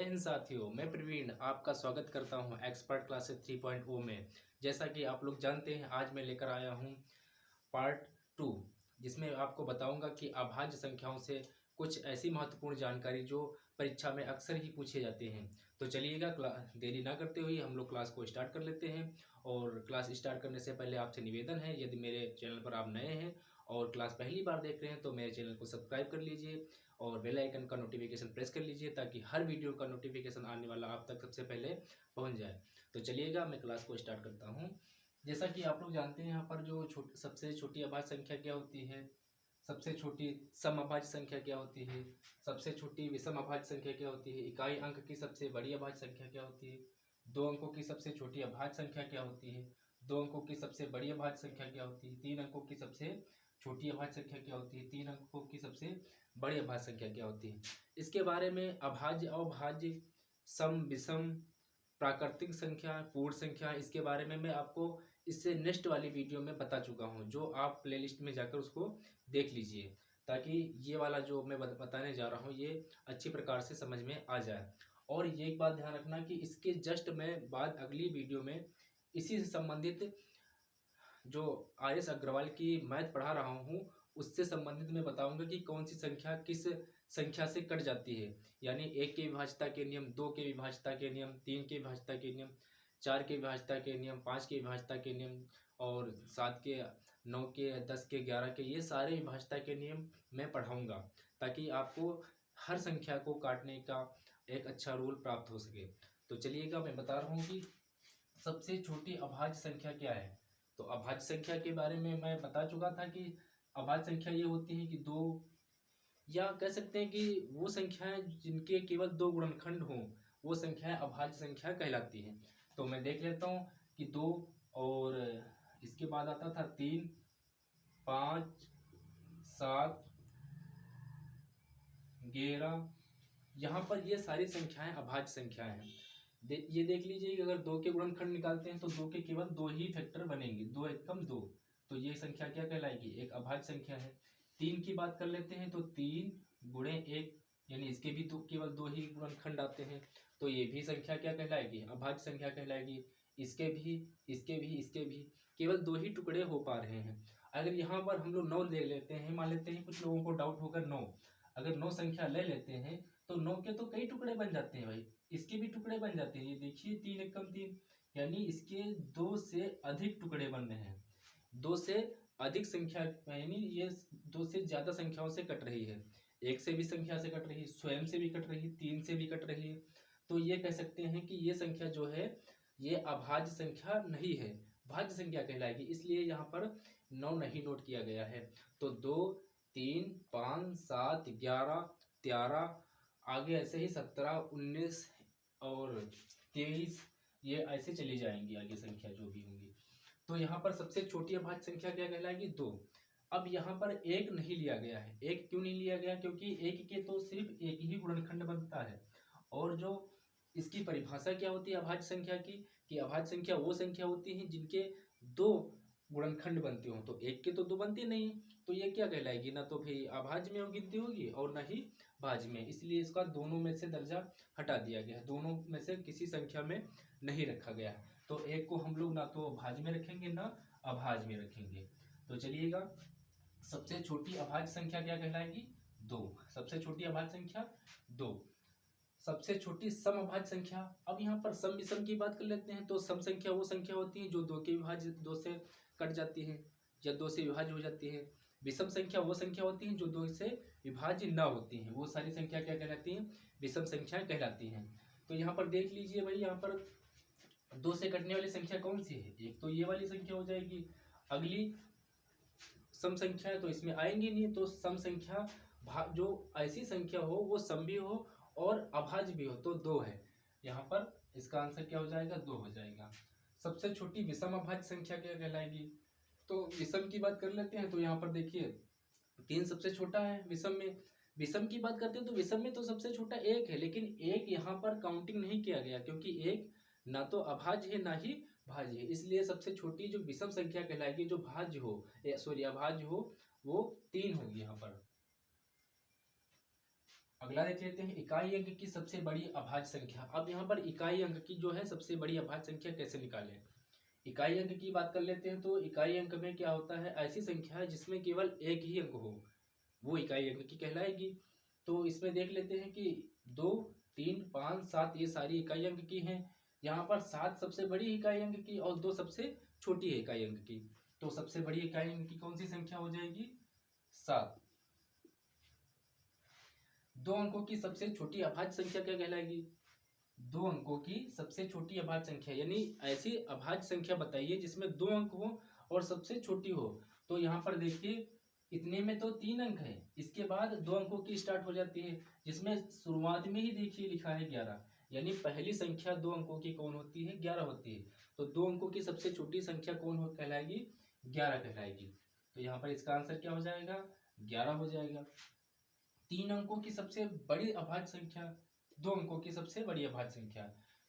हिंद साथियों, मैं प्रवीण आपका स्वागत करता हूं एक्सपर्ट क्लासेस 3.0 में। जैसा कि आप लोग जानते हैं, आज मैं लेकर आया हूं पार्ट 2, जिसमें आपको बताऊंगा कि अभाज्य संख्याओं से कुछ ऐसी महत्वपूर्ण जानकारी जो परीक्षा में अक्सर ही पूछे जाते हैं। तो चलिएगा, देरी ना करते हुए हम लोग क्लास को स्टार्ट कर लेते हैं। और क्लास स्टार्ट करने से पहले आपसे निवेदन है, यदि मेरे चैनल पर आप नए हैं और क्लास पहली बार देख रहे हैं तो मेरे चैनल को सब्सक्राइब कर लीजिए और बेल आइकन का नोटिफिकेशन प्रेस कर लीजिए, ताकि हर वीडियो का नोटिफिकेशन आने वाला आप तक सबसे पहले पहुंच जाए। तो चलिएगा, मैं क्लास को स्टार्ट करता हूं। जैसा कि आप लोग जानते हैं, यहाँ पर जो सबसे छोटी अभाज्य संख्या क्या होती है, सबसे छोटी समअभाज्य संख्या क्या होती है, सबसे छोटी विषम अभाज्य संख्या क्या होती है, इकाई अंक की सबसे बड़ी अभाज्य संख्या क्या होती है, दो अंकों की सबसे छोटी अभाज्य संख्या क्या होती है, दो अंकों की सबसे बड़ी अभाज्य संख्या क्या होती है, तीन अंकों की सबसे छोटी अभाज्य संख्या क्या होती है, तीन अंकों की सबसे बड़ी अभाज्य संख्या क्या होती है। इसके बारे में अभाज्य, अभाज्य, सम, विषम, प्राकृतिक संख्या, पूर्ण संख्या, इसके बारे में मैं आपको इससे नेक्स्ट वाली वीडियो में बता चुका हूं, जो आप प्लेलिस्ट में जाकर उसको देख लीजिए, ताकि ये वाला जो मैं बताने जा रहा हूं ये अच्छी प्रकार से समझ में आ जाए। और ये एक बात ध्यान रखना कि इसके जस्ट मैं बाद अगली वीडियो में इसी से संबंधित जो आर.एस. अग्रवाल की मैथ पढ़ा रहा हूँ उससे संबंधित मैं बताऊंगा कि कौन सी संख्या किस संख्या से कट जाती है। यानी एक के विभाज्यता के नियम, दो के विभाज्यता के नियम, तीन के विभाज्यता के नियम, चार के विभाज्यता के नियम, पाँच के विभाज्यता के नियम और सात के, नौ के, 10 के, 11 के, ये सारे विभाज्यता के नियम मैं पढ़ाऊँगा, ताकि आपको हर संख्या को काटने का एक अच्छा रूल प्राप्त हो सके। तो चलिएगा, मैं बता रहा हूँ कि सबसे छोटी अभाज्य संख्या क्या है। तो अभाज्य संख्या के बारे में मैं बता चुका था कि अभाज्य संख्या ये होती है कि दो, या कह सकते हैं कि वो संख्याएं जिनके केवल दो गुणनखंड हों, वो संख्याएं अभाज्य संख्या कहलाती हैं। तो मैं देख लेता हूँ कि दो, और इसके बाद आता था तीन, पाँच, सात, 11। यहाँ पर ये सारी संख्याएं अभाज्य संख्याएं हैं। ये देख लीजिए कि अगर दो के गुणनखंड निकालते हैं तो दो के केवल दो ही फैक्टर बनेंगे, दो एकम दो, तो ये संख्या क्या कहलाएगी, एक अभाज्य संख्या है। तीन की बात कर लेते हैं तो तीन गुणे एक, यानी इसके भी तो केवल दो ही गुणनखंड आते हैं, तो ये भी संख्या क्या कहलाएगी, अभाज्य संख्या कहलाएगी। इसके भी, इसके भी, इसके भी केवल दो ही टुकड़े हो पा रहे हैं। अगर यहाँ पर हम लोग 9 ले लेते हैं, मान लेते हैं कुछ लोगों को डाउट होगा 9, अगर 9 संख्या ले लेते हैं तो 9 के तो कई टुकड़े बन जाते हैं भाई, इसके भी टुकड़े बन जाते हैं। ये देखिए, तीन एकम तीन, यानी इसके दो से अधिक टुकड़े बन रहे हैं, दो से अधिक संख्या, यानी ये दो से ज्यादा संख्याओं से कट रही है, एक से भी संख्या से कट रही है, स्वयं से भी कट रही है, तीन से भी कट रही है। तो ये कह सकते हैं कि ये संख्या जो है ये अभाज्य संख्या नहीं है, भाज्य संख्या कहलाएगी, इसलिए यहाँ पर 9 नहीं नोट किया गया है। तो 2, 3, 5, 7, 11, 13, आगे ऐसे ही 17, 19 और 23, ये ऐसे चली जाएंगी आगे संख्या जो भी होंगी। तो यहाँ पर सबसे छोटी अभाज्य संख्या क्या कहलाएगी, 2। अब यहाँ पर एक नहीं लिया गया है। एक क्यों नहीं लिया गया, क्योंकि एक के तो सिर्फ एक ही गुणनखंड बनता है, और जो इसकी परिभाषा क्या होती है अभाज्य संख्या की, कि अभाज्य संख्या वो संख्या होती है जिनके दो गुणनखंड बनते हो, तो एक के तो दो बनते नहीं, तो ये क्या कहलाएगी, ना तो फिर अभाज्य में गिनती होगी और ना ही भाज्य में, इसलिए इसका दोनों में से दर्जा हटा दिया गया है, दोनों में से किसी संख्या में नहीं रखा गया है। तो एक को हम लोग ना तो भाज्य में रखेंगे ना अभाज्य में रखेंगे। तो चलिएगा, सबसे छोटी अभाज्य संख्या क्या कहलाएगी, 2। सबसे छोटी अभाज्य संख्या 2। सबसे छोटी सम अभाज्य संख्या, अब यहाँ पर सम विषम की बात कर लेते हैं। तो सम संख्या वो संख्या होती है जो दो के विभाज्य, दो से कट जाती है या दो से विभाज्य हो जाती है। विषम संख्या वो संख्या होती है जो दो से विभाज्य न होती हैं, वो सारी संख्या क्या कहलाती हैं, विषम संख्याएं कहलाती हैं। तो यहाँ पर देख लीजिए भाई, यहाँ पर दो से कटने वाली संख्या कौन सी है, एक तो ये वाली संख्या हो जाएगी, अगली सम संख्या है तो इसमें आएंगी नहीं। तो सम संख्या जो ऐसी संख्या हो वो सम भी हो और अभाज्य भी हो, तो 2 है। यहाँ पर इसका आंसर क्या हो जाएगा, 2 हो जाएगा। सबसे छोटी विषम अभाज्य संख्या क्या कहलाएगी, तो विषम की बात कर लेते हैं। तो यहाँ पर देखिए 3 सबसे छोटा है विषम में। विषम की बात करते हैं तो विषम में तो सबसे छोटा 1 है, लेकिन 1 यहाँ पर काउंटिंग नहीं किया गया, क्योंकि 1 ना तो अभाज्य है ना ही भाज्य है, इसलिए सबसे छोटी जो विषम संख्या कहलाएगी जो भाज्य हो, सॉरी अभाज्य हो, वो 3 होगी यहाँ पर। अगला देख लेते हैं इकाई अंक की सबसे बड़ी अभाज्य संख्या। अब यहाँ पर इकाई अंक की जो है सबसे बड़ी अभाज्य संख्या कैसे निकालें। इकाई अंक की बात कर लेते हैं तो इकाई अंक में क्या होता है, ऐसी संख्या है जिसमें केवल एक ही अंक हो, वो इकाई अंक की कहलाएगी। तो इसमें देख लेते हैं कि 2, 3, 5, 7 ये सारी इकाई अंक की हैं। यहाँ पर 7 सबसे बड़ी इकाई अंक की और 2 सबसे छोटी है इकाई अंक की। तो सबसे बड़ी इकाई अंक की कौन सी संख्या हो जाएगी, 7। 2 अंकों की सबसे छोटी अभाज्य संख्या क्या कहलाएगी, 2 अंकों की सबसे छोटी अभाज्य संख्या, यानी ऐसी अभाज्य संख्या बताइए जिसमें 2 अंक हो और सबसे छोटी हो। तो यहाँ पर देखिए इतने में तो 3 अंक है, इसके बाद 2 अंकों की स्टार्ट हो जाती है, जिसमें शुरुआत में ही देखिए लिखा है 11, यानी पहली संख्या 2 अंकों की कौन होती है, 11 होती है। तो 2 अंकों की सबसे छोटी संख्या कौन हो कहलाएगी, 11 कहलाएगी। तो यहाँ पर इसका आंसर क्या हो जाएगा, 11 हो जाएगा। 3 अंकों की सबसे बड़ी अभाज्य संख्या, 2 अंकों की सबसे बड़ी अभाज्य संख्या,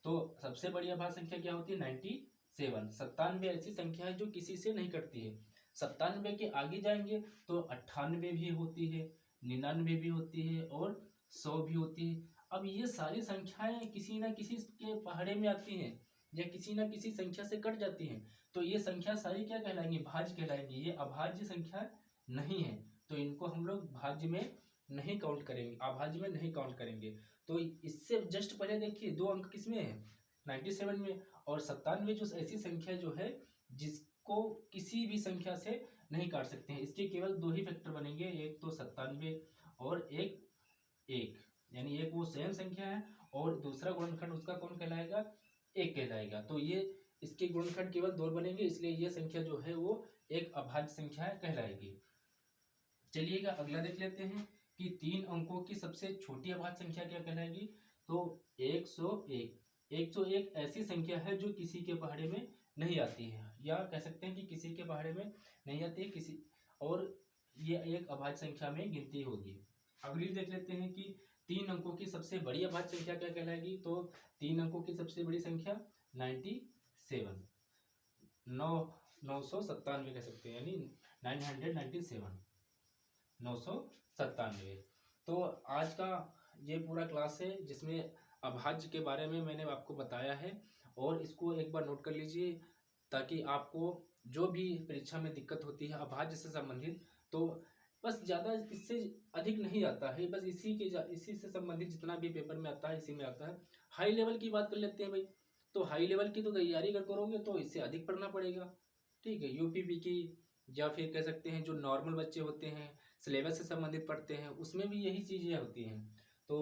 तो सबसे बड़ी अभाज्य संख्या क्या होती है, 97। 97 ऐसी संख्या है जो किसी से नहीं कटती है। 97 के आगे जाएंगे तो 98 भी होती है, 99 भी होती है और 100 भी होती है। अब ये सारी संख्याएं किसी ना किसी के पहाड़े में आती हैं या किसी ना किसी संख्या से कट जाती हैं, तो ये संख्या सारी क्या कहलाएंगी, भाज्य कहलाएंगी। ये अभाज्य संख्या नहीं है, तो इनको हम लोग भाज्य में नहीं काउंट करेंगे, अभाज्य में नहीं काउंट करेंगे। तो इससे जस्ट पहले देखिए 2 अंक किसमें है, 97 में। और 97 जो ऐसी संख्या जो है जिसको किसी भी संख्या से नहीं काट सकते हैं, इसके केवल 2 ही फैक्टर बनेंगे, एक तो 97 और एक 1, यानी एक वो सेम संख्या है और दूसरा गुणनखंड उसका कौन कहलाएगा, 1 कहलाएगा। तो ये इसके गुणनखंड केवल 2 बनेंगे, इसलिए ये संख्या जो है वो एक अभाज्य संख्या कहलाएगी। चलिएगा अगला देख लेते हैं कि 3 अंकों की सबसे छोटी अभाज्य संख्या क्या कहलाएगी। तो 101। 101 ऐसी संख्या है जो किसी के पहाड़े में नहीं आती है, या कह सकते हैं कि किसी के पहाड़े में नहीं आती है किसी, और ये एक अभाज्य संख्या में गिनती होगी। अगली देख लेते हैं कि 3 अंकों की सबसे बड़ी अभाज्य संख्या क्या कहलाएगी। तो 3 अंकों की सबसे बड़ी संख्या 97, 997 कह सकते हैं, यानी 997, 997। तो आज का ये पूरा क्लास है जिसमें अभाज्य के बारे में मैंने आपको बताया है, और इसको एक बार नोट कर लीजिए ताकि आपको जो भी परीक्षा में दिक्कत होती है अभाज्य से संबंधित, तो बस ज़्यादा इससे अधिक नहीं आता है, बस इसी से संबंधित जितना भी पेपर में आता है इसी में आता है। हाई लेवल की बात कर लेते हैं भाई, तो हाई लेवल की तो तैयारी अगर करोगे तो इससे अधिक पढ़ना पड़ेगा, ठीक है। यूपीपी की, या फिर कह सकते हैं जो नॉर्मल बच्चे होते हैं सिलेबस से संबंधित पढ़ते हैं, उसमें भी यही चीज़ें होती हैं। तो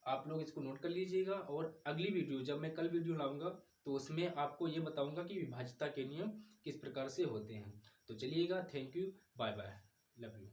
आप लोग इसको नोट कर लीजिएगा, और अगली वीडियो जब मैं कल वीडियो लाऊंगा तो उसमें आपको ये बताऊंगा कि विभाज्यता के नियम किस प्रकार से होते हैं। तो चलिएगा, thank you, bye bye, love you.